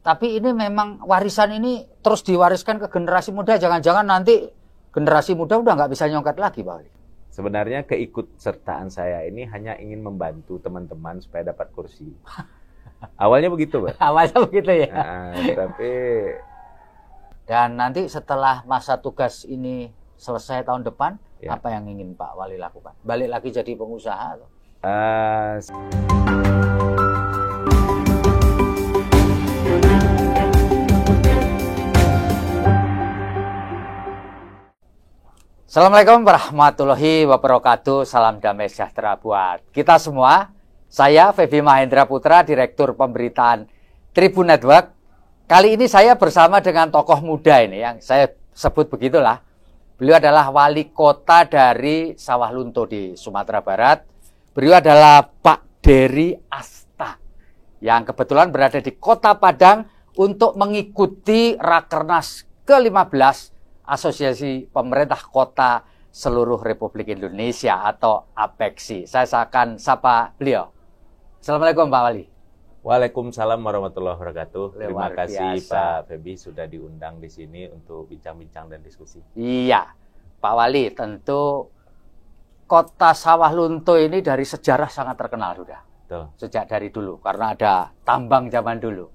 Tapi ini memang warisan ini terus diwariskan ke generasi muda. Jangan-jangan nanti generasi muda udah nggak bisa nyongket lagi, Pak Wali. Sebenarnya keikutsertaan saya ini hanya ingin membantu teman-teman supaya dapat kursi. Awalnya begitu, Pak. Awalnya begitu ya. Tapi Dan nanti setelah masa tugas ini selesai tahun depan, ya, apa yang ingin Pak Wali lakukan? Balik lagi jadi pengusaha? Atau? Assalamualaikum warahmatullahi wabarakatuh. Salam damai sejahtera buat kita semua. Saya Feby Mahendra Putra, Direktur Pemberitaan Tribun Network. Kali ini saya bersama dengan tokoh muda ini yang saya sebut begitulah. Beliau adalah wali kota dari Sawah Lunto di Sumatera Barat. Beliau adalah Pak Dery Asta yang kebetulan berada di Kota Padang untuk mengikuti Rakernas ke-15 Asosiasi Pemerintah Kota Seluruh Republik Indonesia atau APEKSI. Saya akan sapa beliau. Assalamualaikum Pak Wali. Waalaikumsalam warahmatullahi wabarakatuh. Terima Luar kasih biasa. Pak Feby sudah diundang di sini untuk bincang-bincang dan diskusi. Iya, Pak Wali, tentu Kota Sawah Lunto ini dari sejarah sangat terkenal sudah. Betul. Sejak dari dulu, karena ada tambang zaman dulu.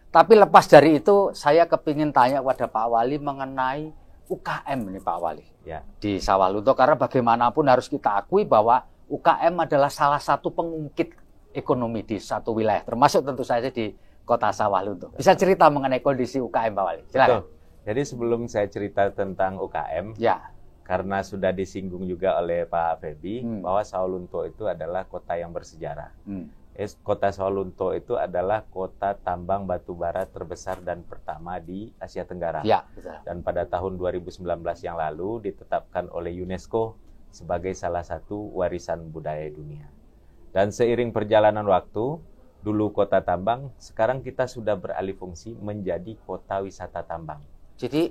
Tapi lepas dari itu, saya kepingin tanya kepada Pak Wali mengenai UKM ini Pak Wali. Ya. Di Sawah Lunto, karena bagaimanapun harus kita akui bahwa UKM adalah salah satu pengungkit ekonomi di satu wilayah, termasuk tentu saja di Kota Sawah Lunto. Bisa cerita mengenai kondisi UKM Pak Wali? Silakan. Betul. Jadi sebelum saya cerita tentang UKM, Ya. karena sudah disinggung juga oleh Pak Feby bahwa Sawah Lunto itu adalah kota yang bersejarah. Kota Sawah Lunto itu adalah kota tambang batu bara terbesar dan pertama di Asia Tenggara. Ya, betul. Dan pada tahun 2019 yang lalu ditetapkan oleh UNESCO sebagai salah satu warisan budaya dunia. Dan seiring perjalanan waktu, dulu kota tambang, sekarang kita sudah beralih fungsi menjadi kota wisata tambang. Jadi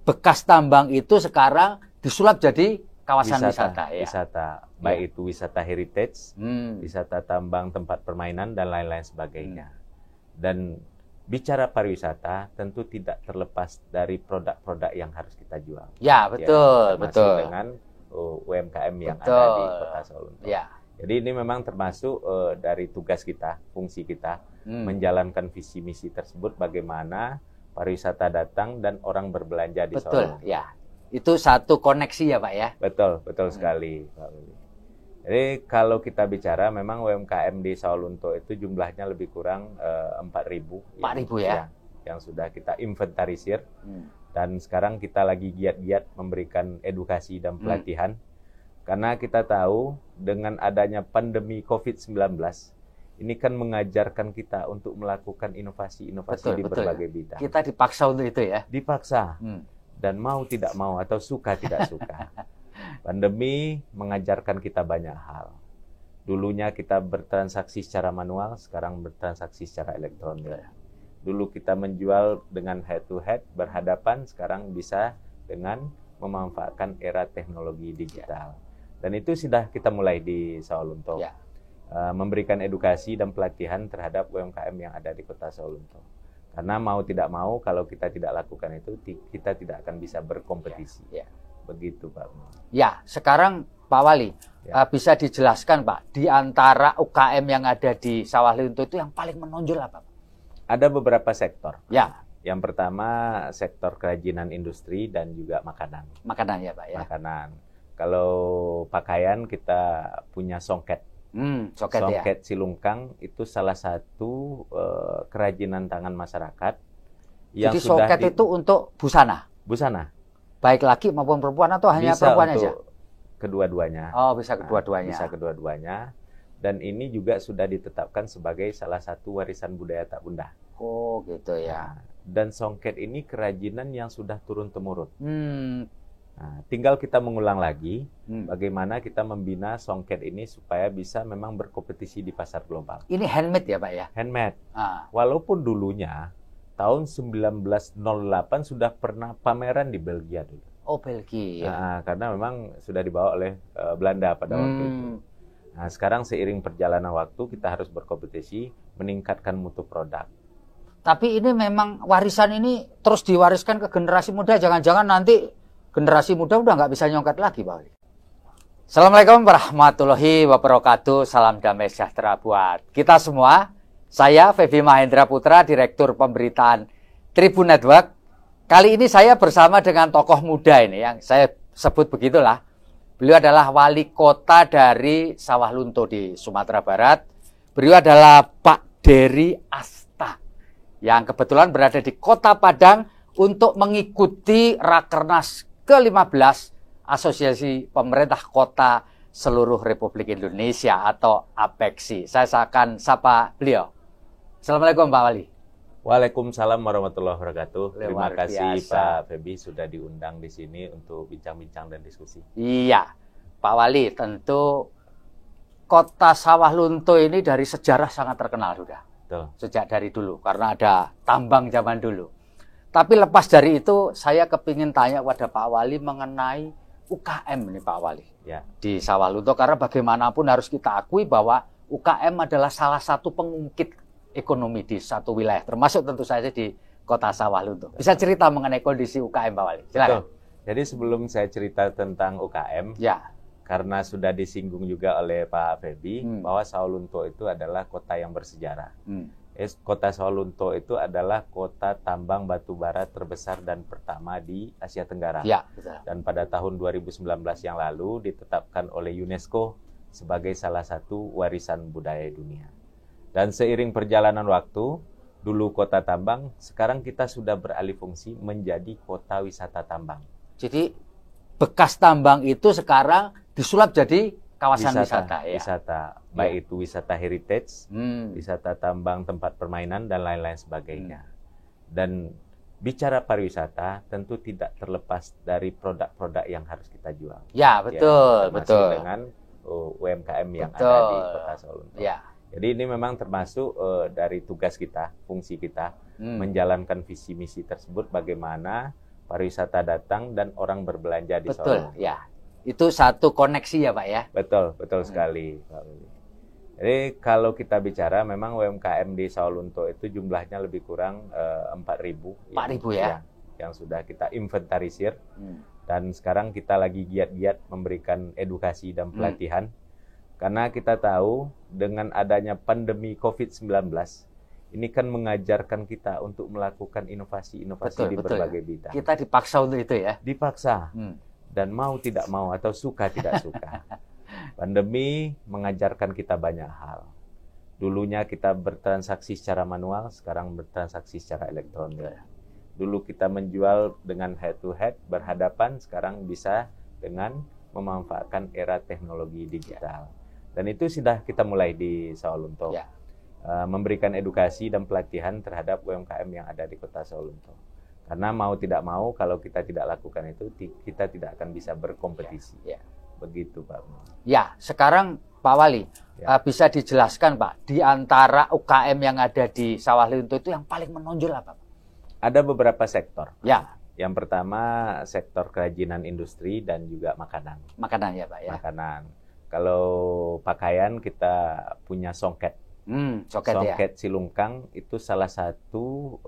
bekas tambang itu sekarang disulap jadi kawasan wisata ya. Wisata, baik itu wisata heritage, wisata tambang, tempat permainan, dan lain-lain sebagainya. Dan bicara pariwisata tentu tidak terlepas dari produk-produk yang harus kita jual. Ya, betul, ya, betul. Dengan UMKM yang betul. ada di Kota Sawah Lunto. Ya. Jadi ini memang termasuk dari tugas kita, fungsi kita, menjalankan visi misi tersebut, bagaimana pariwisata datang dan orang berbelanja di Sawah Lunto. Betul, ya. Itu satu koneksi ya Pak ya? Betul, betul sekali Pak Willy. Jadi kalau kita bicara memang UMKM di Sawah Lunto itu jumlahnya lebih kurang 4.000. 4.000 ya? Yang sudah kita inventarisir. Dan sekarang kita lagi giat-giat memberikan edukasi dan pelatihan. Karena kita tahu dengan adanya pandemi COVID-19, ini kan mengajarkan kita untuk melakukan inovasi-inovasi di berbagai bidang. Kita dipaksa untuk itu ya? Dipaksa. Dan mau tidak mau atau suka tidak suka. Pandemi mengajarkan kita banyak hal. Dulunya kita bertransaksi secara manual, sekarang bertransaksi secara elektronik. Dulu kita menjual dengan head to head, berhadapan, sekarang bisa dengan memanfaatkan era teknologi digital. Dan itu sudah kita mulai di Sawah Lunto. Ya. Memberikan edukasi dan pelatihan terhadap UMKM yang ada di Kota Sawah Lunto. Karena mau tidak mau, kalau kita tidak lakukan itu, kita tidak akan bisa berkompetisi. Ya. Begitu, Pak. Ya, sekarang Pak Wali, bisa dijelaskan Pak, di antara UKM yang ada di Sawah Lunto itu yang paling menonjol apa Pak? Ada beberapa sektor. Ya. Yang pertama, sektor kerajinan industri dan juga makanan. Makanan ya Pak ya? Makanan. Kalau pakaian, kita punya songket. Songket Silungkang itu salah satu kerajinan tangan masyarakat. Jadi songket itu untuk busana? Busana. Baik laki maupun perempuan atau hanya bisa perempuan untuk aja? Kedua-duanya. Oh, bisa kedua-duanya. Bisa kedua-duanya. Dan ini juga sudah ditetapkan sebagai salah satu warisan budaya tak benda. Oh, gitu ya. Dan songket ini kerajinan yang sudah turun-temurun. Nah, tinggal kita mengulang lagi bagaimana kita membina songket ini supaya bisa memang berkompetisi di pasar global. Ini handmade ya Pak ya? Handmade. Walaupun dulunya tahun 1908 sudah pernah pameran di Belgia dulu. Oh, Belgia. Nah, karena memang sudah dibawa oleh Belanda pada waktu itu. Nah, sekarang seiring perjalanan waktu kita harus berkompetisi meningkatkan mutu produk. Tapi ini memang warisan ini terus diwariskan ke generasi muda. Jangan-jangan nanti generasi muda udah nggak bisa nyongkat lagi, Pak Wali. Assalamualaikum warahmatullahi wabarakatuh. Salam damai sejahtera buat kita semua. Saya Febi Mahendra Putra, Direktur Pemberitaan Tribun Network. Kali ini saya bersama dengan tokoh muda ini yang saya sebut begitulah. Beliau adalah wali kota dari Sawah Lunto di Sumatera Barat. Beliau adalah Pak Dery Asta yang kebetulan berada di Kota Padang untuk mengikuti Rakernas ke-15 Asosiasi Pemerintah Kota Seluruh Republik Indonesia atau APEKSI. Saya akan sapa beliau. Assalamualaikum Pak Wali. Waalaikumsalam warahmatullahi wabarakatuh. Terima Luar kasih biasa. Pak Febi sudah diundang di sini untuk bincang-bincang dan diskusi. Iya, Pak Wali, tentu Kota Sawah Lunto ini dari sejarah sangat terkenal sudah. Betul. Sejak dari dulu, karena ada tambang zaman dulu. Tapi lepas dari itu, saya kepingin tanya kepada Pak Wali mengenai UKM ini Pak Wali. Ya. Di Sawah Lunto, karena bagaimanapun harus kita akui bahwa UKM adalah salah satu pengungkit ekonomi di satu wilayah, termasuk tentu saja di Kota Sawah Lunto. Bisa cerita mengenai kondisi UKM Pak Wali? Silakan. Betul. Jadi sebelum saya cerita tentang UKM, Ya. karena sudah disinggung juga oleh Pak Febi, bahwa Sawah Lunto itu adalah kota yang bersejarah. Kota Sawah Lunto itu adalah kota tambang batu bara terbesar dan pertama di Asia Tenggara. Ya, betul. Dan pada tahun 2019 yang lalu ditetapkan oleh UNESCO sebagai salah satu warisan budaya dunia. Dan seiring perjalanan waktu, dulu kota tambang, sekarang kita sudah beralih fungsi menjadi kota wisata tambang. Jadi bekas tambang itu sekarang disulap jadi kawasan wisata, ya. Wisata, baik itu wisata heritage, wisata tambang, tempat permainan, dan lain-lain sebagainya. Dan bicara pariwisata tentu tidak terlepas dari produk-produk yang harus kita jual. Ya, betul, ya, betul. Dengan UMKM yang betul. ada di Kota Sawah Lunto. Ya. Jadi ini memang termasuk dari tugas kita, fungsi kita, menjalankan visi misi tersebut, bagaimana pariwisata datang dan orang berbelanja di Sawah Betul, Lunto. ya. Itu satu koneksi ya Pak ya? Betul, betul sekali Pak Willy. Jadi kalau kita bicara memang UMKM di Sawah Lunto itu jumlahnya lebih kurang 4.000. 4.000 ya? Yang sudah kita inventarisir. Dan sekarang kita lagi giat-giat memberikan edukasi dan pelatihan. Karena kita tahu dengan adanya pandemi COVID-19, ini kan mengajarkan kita untuk melakukan inovasi-inovasi di berbagai bidang. Kita dipaksa untuk itu ya? Dipaksa. Dan mau tidak mau atau suka tidak suka. Pandemi mengajarkan kita banyak hal. Dulunya kita bertransaksi secara manual, sekarang bertransaksi secara elektronik. Dulu kita menjual dengan head to head, berhadapan, sekarang bisa dengan memanfaatkan era teknologi digital. Dan itu sudah kita mulai di Sawah Lunto. Ya. Memberikan edukasi dan pelatihan terhadap UMKM yang ada di Kota Sawah Lunto. Karena mau tidak mau, kalau kita tidak lakukan itu, kita tidak akan bisa berkompetisi. Ya. Begitu, Pak. Ya, sekarang Pak Wali, bisa dijelaskan Pak, di antara UKM yang ada di Sawah Lunto itu yang paling menonjol apa Pak? Ada beberapa sektor. Ya. Yang pertama, sektor kerajinan industri dan juga makanan. Makanan ya Pak ya? Makanan. Kalau pakaian, kita punya songket. Songket Silungkang itu salah satu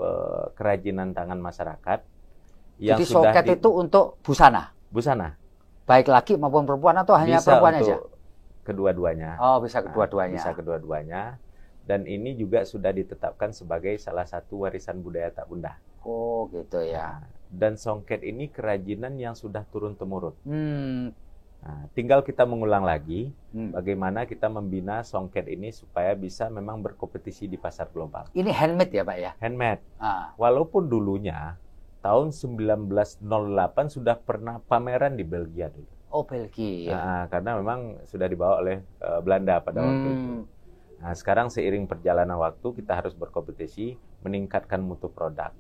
kerajinan tangan masyarakat. Jadi songket itu untuk busana? Busana. Baik laki maupun perempuan atau hanya bisa perempuan untuk aja? Kedua-duanya. Oh, bisa kedua-duanya. Bisa kedua-duanya. Dan ini juga sudah ditetapkan sebagai salah satu warisan budaya tak benda. Oh, gitu ya. Dan songket ini kerajinan yang sudah turun-temurun. Nah, tinggal kita mengulang lagi bagaimana kita membina songket ini supaya bisa memang berkompetisi di pasar global. Ini handmade ya Pak ya? Handmade. Walaupun dulunya tahun 1908 sudah pernah pameran di Belgia dulu. Oh, Belgia. Nah, karena memang sudah dibawa oleh Belanda pada waktu itu. Nah, sekarang seiring perjalanan waktu kita harus berkompetisi meningkatkan mutu produk.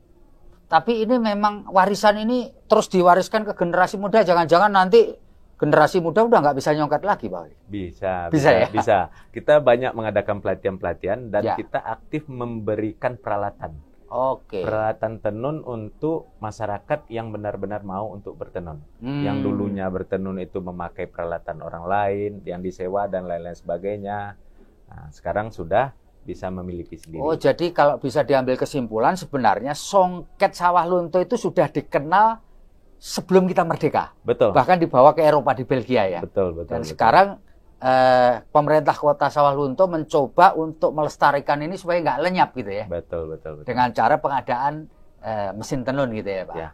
Tapi ini memang warisan ini terus diwariskan ke generasi muda. Jangan-jangan nanti generasi muda udah nggak bisa nyongkat lagi, Pak? Bisa ya? Bisa. Kita banyak mengadakan pelatihan-pelatihan dan kita aktif memberikan peralatan. Oke. Peralatan tenun untuk masyarakat yang benar-benar mau untuk bertenun. Yang dulunya bertenun itu memakai peralatan orang lain, yang disewa dan lain-lain sebagainya. Nah, sekarang sudah bisa memiliki sendiri. Oh, jadi kalau bisa diambil kesimpulan sebenarnya songket sawah lunto itu sudah dikenal sebelum kita merdeka. Betul. Bahkan dibawa ke Eropa di Belgia ya. Betul, betul. Dan betul. sekarang pemerintah Kota Sawah Lunto mencoba untuk melestarikan ini supaya nggak lenyap gitu ya. Betul, betul, betul. Dengan cara pengadaan mesin tenun gitu ya Pak. Ya.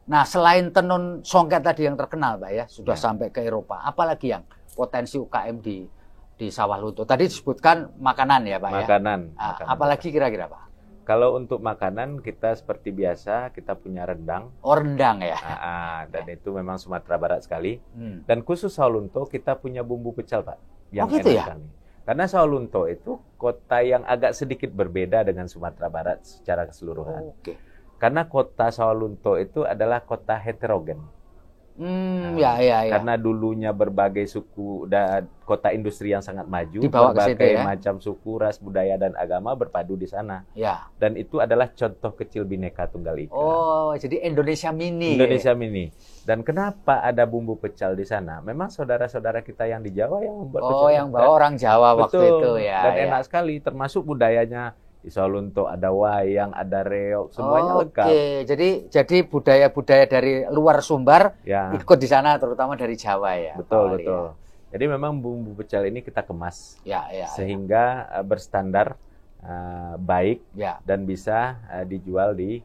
Nah, selain tenun songket tadi yang terkenal Pak ya, sudah Ya. sampai ke Eropa, apalagi yang potensi UKM di Sawah Lunto? Tadi disebutkan makanan ya Pak ya. Makanan. Apalagi kira-kira Pak? Kalau untuk makanan kita seperti biasa kita punya rendang. Oh, rendang ya. Dan itu memang Sumatera Barat sekali. Hmm. Dan khusus Sawah Lunto kita punya bumbu pecel Pak. Yang gitu enak ya? sekali. Karena Sawah Lunto itu kota yang agak sedikit berbeda dengan Sumatera Barat secara keseluruhan. Oke. Karena kota Sawah Lunto itu adalah kota heterogen. Ya. Karena dulunya berbagai suku dan kota industri yang sangat maju, Dibawa ke situ berbagai ya? macam suku, ras, budaya dan agama berpadu di sana. Ya. Dan itu adalah contoh kecil Bhinneka Tunggal Ika. Oh, jadi Indonesia mini. Indonesia mini. Dan kenapa ada bumbu pecel di sana? Memang saudara-saudara kita yang di Jawa yang membuat pecel. Oh, yang bawa orang Jawa waktu itu ya. Dan enak sekali, termasuk budayanya. Di Sawah Lunto ada wayang, ada reog, semuanya lengkap. Oke, jadi budaya-budaya dari luar Sumbar Ya. ikut di sana, terutama dari Jawa ya. Betul, Pak Wali, betul. Jadi memang bumbu pecel ini kita kemas Ya, sehingga berstandar baik ya. dan bisa dijual di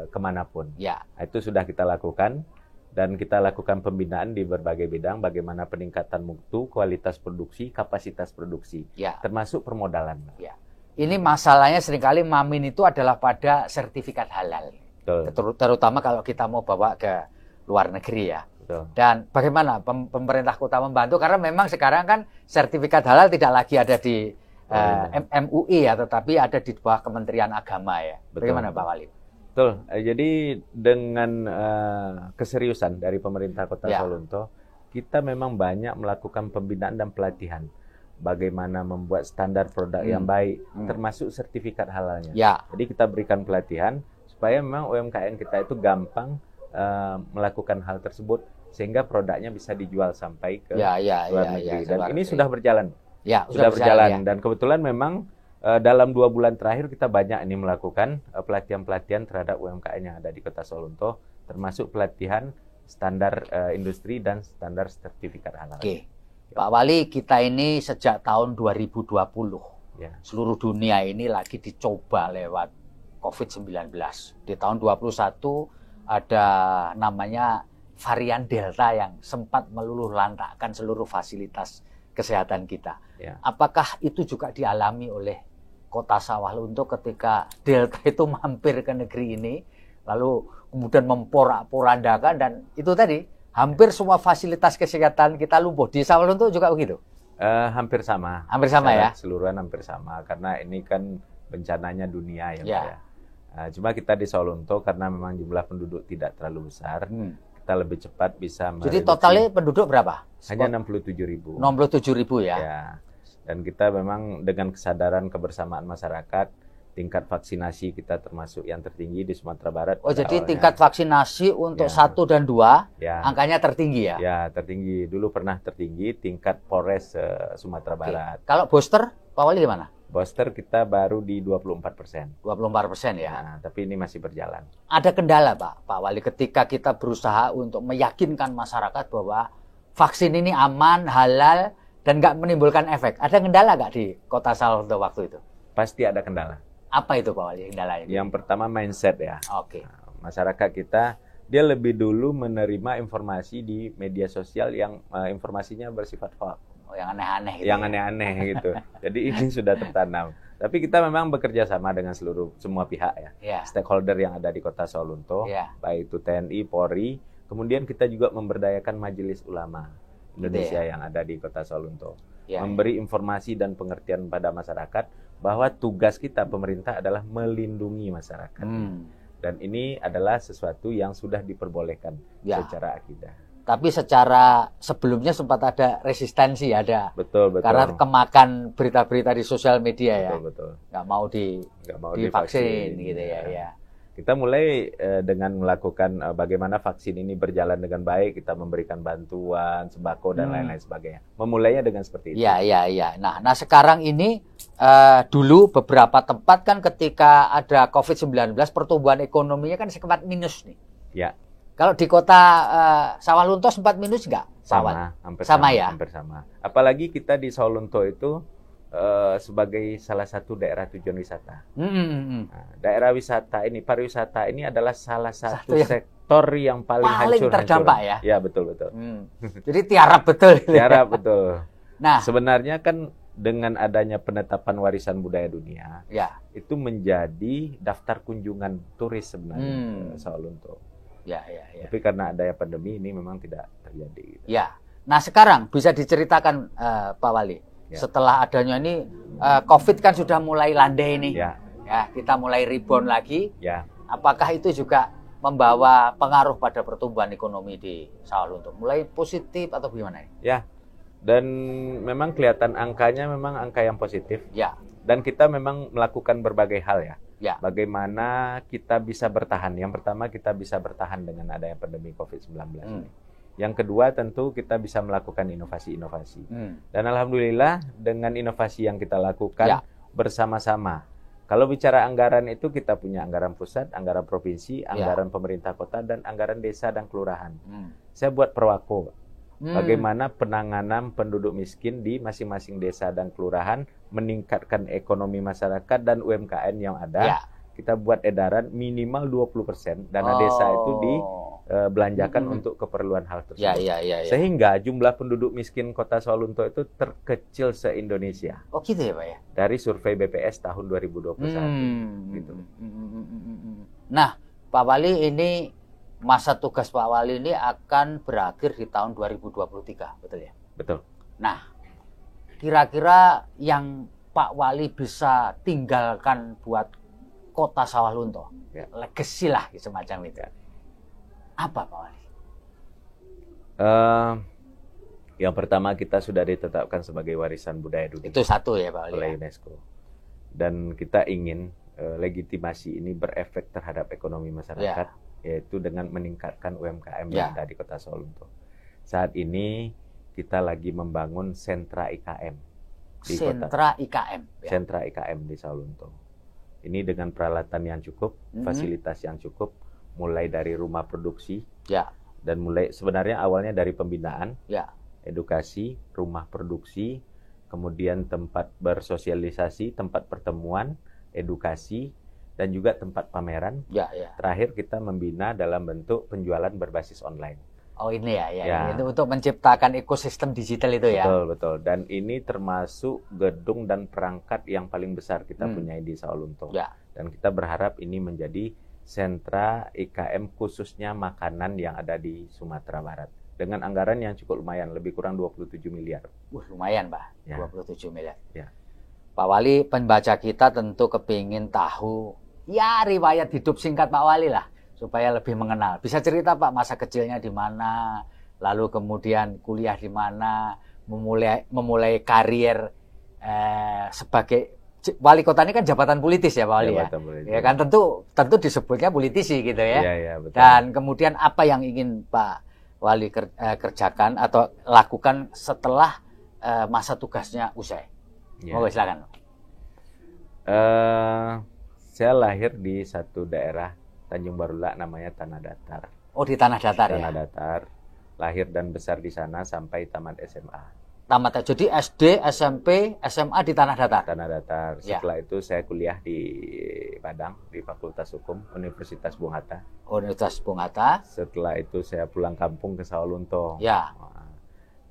kemanapun. Ya. Itu sudah kita lakukan dan kita lakukan pembinaan di berbagai bidang, bagaimana peningkatan mutu, kualitas produksi, kapasitas produksi, Ya. termasuk permodalan. Ya. Ini masalahnya seringkali Mamin itu adalah pada sertifikat halal. Betul. Terutama kalau kita mau bawa ke luar negeri ya. Betul. Dan bagaimana pemerintah kota membantu? Karena memang sekarang kan sertifikat halal tidak lagi ada di MUI ya, tetapi ada di bawah Kementerian Agama ya. Betul. Bagaimana Pak Wali? Betul. Jadi dengan keseriusan dari pemerintah Kota Ya. Sawah Lunto, kita memang banyak melakukan pembinaan dan pelatihan. Bagaimana membuat standar produk yang baik, termasuk sertifikat halalnya. Ya. Jadi kita berikan pelatihan supaya memang UMKM kita itu gampang melakukan hal tersebut sehingga produknya bisa dijual sampai ke luar negeri. Dan ini sudah berjalan. Ya, sudah berjalan. ya. Dan kebetulan memang dalam 2 bulan terakhir kita banyak ini melakukan pelatihan-pelatihan terhadap UMKM yang ada di Kota Sawah Lunto, termasuk pelatihan standar industri dan standar sertifikat halal. Oke. Pak Wali, kita ini sejak tahun 2020, Ya. seluruh dunia ini lagi dicoba lewat COVID-19. Di tahun 2021 ada namanya varian Delta yang sempat meluluh lantakkan seluruh fasilitas kesehatan kita. Ya. Apakah itu juga dialami oleh Kota Sawah Lunto ketika Delta itu mampir ke negeri ini, lalu kemudian memporak-porandakan dan itu tadi, hampir semua fasilitas kesehatan kita lumpuh. Di Sawah Lunto juga begitu? Hampir sama. Hampir sama ya? Keseluruhan hampir sama. Karena ini kan bencananya dunia ya. Ya. Pak, ya. Cuma kita di Sawah Lunto karena memang jumlah penduduk tidak terlalu besar, kita lebih cepat bisa mereduksi. Jadi totalnya penduduk berapa? Hanya 67.000. 67.000 ya? Ya. Dan kita memang dengan kesadaran kebersamaan masyarakat, tingkat vaksinasi kita termasuk yang tertinggi di Sumatera Barat. Oh, jadi awalnya. tingkat vaksinasi untuk 1 dan 2 Ya. angkanya tertinggi ya? Ya, tertinggi. Dulu pernah tertinggi tingkat Polres Sumatera Barat. Kalau booster, Pak Wali gimana? Booster kita baru di 24%. 24% ya? Nah, tapi ini masih berjalan. Ada kendala Pak Wali ketika kita berusaha untuk meyakinkan masyarakat bahwa vaksin ini aman, halal, dan nggak menimbulkan efek. Ada kendala nggak di Kota Sawah Lunto waktu itu? Pasti ada kendala. Apa itu Pak Wali kendala ini? Yang pertama mindset ya. Oke. Masyarakat kita, dia lebih dulu menerima informasi di media sosial yang informasinya bersifat hoax. Oh, yang aneh-aneh gitu. Yang aneh-aneh gitu. Jadi ini sudah tertanam. Tapi kita memang bekerja sama dengan semua pihak ya. Ya. Stakeholder yang ada di Kota Sawah Lunto, Ya. baik itu TNI, Polri, kemudian kita juga memberdayakan Majelis Ulama Indonesia yang ada di Kota Sawah Lunto. Ya. Memberi informasi dan pengertian pada masyarakat bahwa tugas kita pemerintah adalah melindungi masyarakat. Dan ini adalah sesuatu yang sudah diperbolehkan secara akidah. Tapi secara sebelumnya sempat ada resistensi, ada. Betul. Karena kemakan berita-berita di sosial media ya. Betul. Nggak mau divaksin gitu ya. Kita mulai dengan melakukan bagaimana vaksin ini berjalan dengan baik, kita memberikan bantuan, sembako dan lain-lain sebagainya. Memulainya dengan seperti itu. Iya. Nah sekarang ini dulu beberapa tempat kan ketika ada COVID-19 pertumbuhan ekonominya kan sempat minus nih. Ya. Kalau di kota Sawalunto sempat minus nggak? Hampir sama ya. Hampir sama. Apalagi kita di Sawalunto itu sebagai salah satu daerah tujuan wisata. Nah, daerah wisata ini, pariwisata ini adalah salah satu sektor yang paling hancur terdampak ya. Ya betul. Jadi tiarap betul. Tiarap betul. Nah, sebenarnya kan dengan adanya penetapan warisan budaya dunia, ya, itu menjadi daftar kunjungan turis sebenarnya Sawalunto. Ya. Tapi karena adanya pandemi ini memang tidak terjadi. Gitu. Ya. Nah sekarang bisa diceritakan Pak Wali. Ya. Setelah adanya ini COVID kan sudah mulai landai ini, ya kita mulai rebound lagi. Ya. Apakah itu juga membawa pengaruh pada pertumbuhan ekonomi di Sawalunto? Mulai positif atau gimana? Ya, dan memang kelihatan angkanya memang angka yang positif. Ya. Dan kita memang melakukan berbagai hal ya. Ya. Bagaimana kita bisa bertahan? Yang pertama kita bisa bertahan dengan adanya pandemi COVID-19 ini. Yang kedua tentu kita bisa melakukan inovasi-inovasi. Dan alhamdulillah dengan inovasi yang kita lakukan bersama-sama. Kalau bicara anggaran itu kita punya anggaran pusat, anggaran provinsi, anggaran pemerintah kota, dan anggaran desa dan kelurahan. Saya buat perwako. Bagaimana penanganan penduduk miskin di masing-masing desa dan kelurahan, meningkatkan ekonomi masyarakat dan UMKM yang ada. Kita buat edaran minimal 20% dana desa itu dibelanjakan untuk keperluan hal tersebut. Ya. Sehingga jumlah penduduk miskin Kota Sawalunto itu terkecil se-Indonesia. Oh gitu ya Pak ya? Dari survei BPS tahun 2021. Gitu. Nah Pak Wali, ini masa tugas Pak Wali ini akan berakhir di tahun 2023, betul ya? Betul. Nah, kira-kira yang Pak Wali bisa tinggalkan buat Kota Sawalunto, legacy lah semacam itu. Apa Pak Wali? Yang pertama kita sudah ditetapkan sebagai warisan budaya dunia. Itu satu ya Pak Wali. Oleh UNESCO. Dan kita ingin legitimasi ini berefek terhadap ekonomi masyarakat, yaitu dengan meningkatkan UMKM yang ada di Kota Sawalunto. Saat ini kita lagi membangun sentra IKM di sentra IKM. Sentra IKM di Sawalunto. Ini dengan peralatan yang cukup, fasilitas yang cukup, mulai dari rumah produksi, dan mulai sebenarnya awalnya dari pembinaan, edukasi, rumah produksi, kemudian tempat bersosialisasi, tempat pertemuan, edukasi, dan juga tempat pameran. Terakhir kita membina dalam bentuk penjualan berbasis online. Oh ini ya. Itu untuk menciptakan ekosistem digital itu ya. Betul. Dan ini termasuk gedung dan perangkat yang paling besar kita punya di Sawalunto. Dan kita berharap ini menjadi sentra IKM khususnya makanan yang ada di Sumatera Barat. Dengan anggaran yang cukup lumayan, lebih kurang 27 miliar. Lumayan Pak, 27 miliar. Ya. Pak Wali, pembaca kita tentu kepingin tahu riwayat hidup singkat Pak Wali lah, supaya lebih mengenal. Bisa cerita Pak, masa kecilnya di mana, lalu kemudian kuliah di mana, memulai karier sebagai wali kota. Ini kan jabatan politis ya Pak Wali ya. Ya kan tentu disebutnya politisi gitu ya. Betul. Dan kemudian apa yang ingin Pak Wali kerjakan atau lakukan setelah masa tugasnya usai? Silakan. Saya lahir di satu daerah Tanjung Barula, namanya Tanah Datar. Oh, di Tanah Datar. Tanah Datar. Lahir dan besar di sana sampai tamat SMA. Jadi SD, SMP, SMA di Tanah Datar. Tanah Datar. Setelah itu saya kuliah di Padang di Fakultas Hukum Universitas Bung Hatta. Universitas Bung Hatta. Setelah itu saya pulang kampung ke Sawalunto.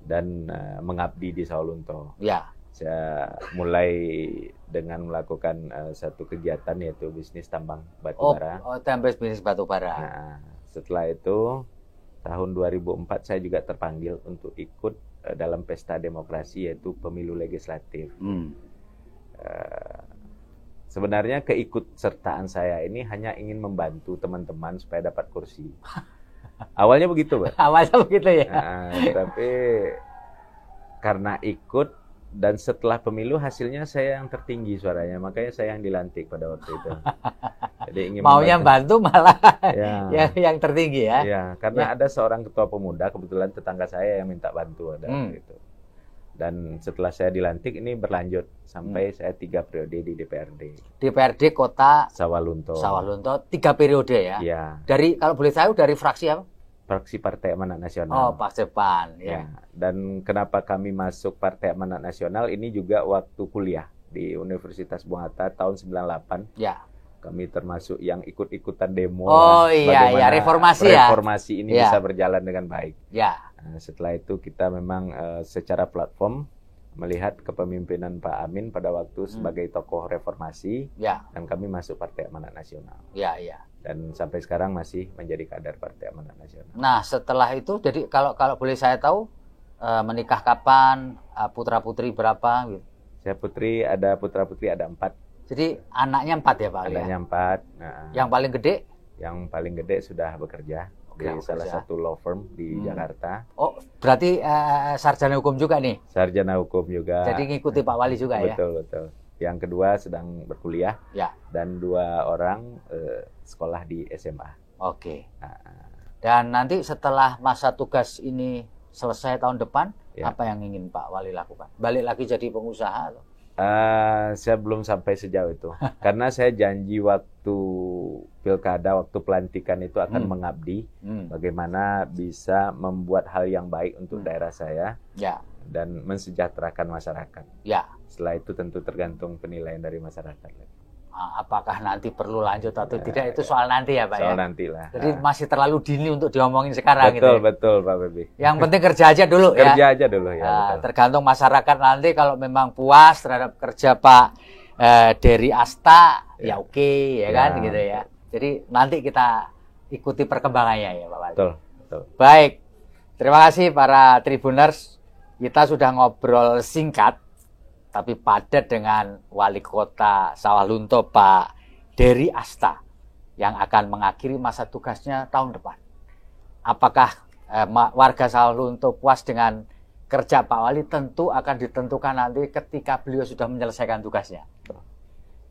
Dan mengabdi di Sawalunto. Saya mulai dengan melakukan satu kegiatan, yaitu bisnis tambang batubara. Bisnis batubara. Nah, setelah itu tahun 2004 saya juga terpanggil untuk ikut dalam pesta demokrasi, yaitu pemilu legislatif. Sebenarnya keikutsertaan saya ini hanya ingin membantu teman-teman supaya dapat kursi. Awalnya begitu, Pak. Awalnya begitu ya. Tapi karena ikut Dan setelah pemilu hasilnya saya yang tertinggi suaranya, makanya saya yang dilantik pada waktu itu. Jadi ingin maunya bantu malah ya. yang tertinggi ya. Ya, karena ada seorang ketua pemuda, kebetulan tetangga saya yang minta bantu ada gitu. Dan setelah saya dilantik ini berlanjut sampai saya 3 periode di DPRD. DPRD Kota Sawalunto. 3 periode ya. Iya. Dari kalau boleh tahu dari fraksi apa? Fraksi Partai Amanat Nasional. Oh, Partai PAN ya. Dan kenapa kami masuk Partai Amanat Nasional ini juga waktu kuliah di Universitas Bung Hatta tahun 98. Ya. Kami termasuk yang ikut-ikutan demo. Oh iya, ya reformasi ya. Reformasi ini bisa berjalan dengan baik. Ya. Nah, setelah itu kita memang secara platform melihat kepemimpinan Pak Amin pada waktu sebagai tokoh reformasi. Ya. Dan kami masuk Partai Amanat Nasional. Ya, iya. Dan sampai sekarang masih menjadi kader Partai Amanat Nasional. Nah, setelah itu, jadi kalau boleh saya tahu, menikah kapan, putra-putri berapa? Gitu. Saya putra-putri ada 4. Jadi anaknya 4 ya Pak? Anaknya 4. Nah, yang paling gede? Yang paling gede sudah bekerja di salah satu law firm di Jakarta. Oh, berarti sarjana hukum juga nih? Sarjana hukum juga. Jadi ngikuti Pak Wali juga ya? Betul. Yang kedua sedang berkuliah. Ya. Dan 2 orang sekolah di SMA. Oke. Dan nanti setelah masa tugas ini selesai tahun depan, apa yang ingin Pak Wali lakukan? Balik lagi jadi pengusaha? Atau? Saya belum sampai sejauh itu. Karena saya janji waktu pilkada, waktu pelantikan itu akan mengabdi. Bagaimana bisa membuat hal yang baik untuk daerah saya. Ya. Dan mensejahterakan masyarakat. Ya. Setelah itu tentu tergantung penilaian dari masyarakat. Apakah nanti perlu lanjut atau tidak itu soal nanti ya Pak soal ya? Nanti lah. Jadi masih terlalu dini untuk diomongin sekarang gitu ya? Betul Pak Bebi. Yang penting kerja aja dulu ya? Kerja aja dulu ya. Tergantung masyarakat nanti kalau memang puas terhadap kerja Pak Dery Asta ya oke, ya kan gitu ya. Jadi nanti kita ikuti perkembangannya ya Pak Wali. Betul. Baik, terima kasih para Tribuners. Kita sudah ngobrol singkat, tapi padat dengan Wali Kota Sawalunto Pak Dery Asta yang akan mengakhiri masa tugasnya tahun depan. Apakah warga Sawalunto puas dengan kerja Pak Wali? Tentu akan ditentukan nanti ketika beliau sudah menyelesaikan tugasnya.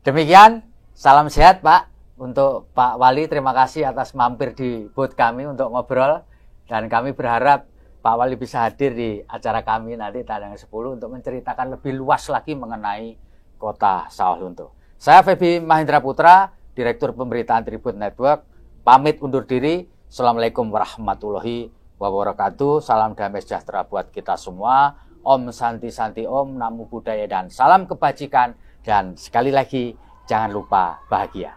Demikian, salam sehat Pak untuk Pak Wali. Terima kasih atas mampir di booth kami untuk ngobrol, dan kami berharap Pak Wali bisa hadir di acara kami nanti tanggal 10 untuk menceritakan lebih luas lagi mengenai Kota Sawalunto. Saya Febi Mahendra Putra, Direktur Pemberitaan Tribun Network, pamit undur diri. Assalamualaikum warahmatullahi wabarakatuh. Salam damai sejahtera buat kita semua. Om Santi Santi Om, Namo Buddhaya, dan salam kebajikan. Dan sekali lagi, jangan lupa bahagia.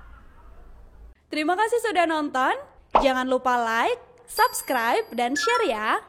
Terima kasih sudah nonton. Jangan lupa like, subscribe, dan share ya.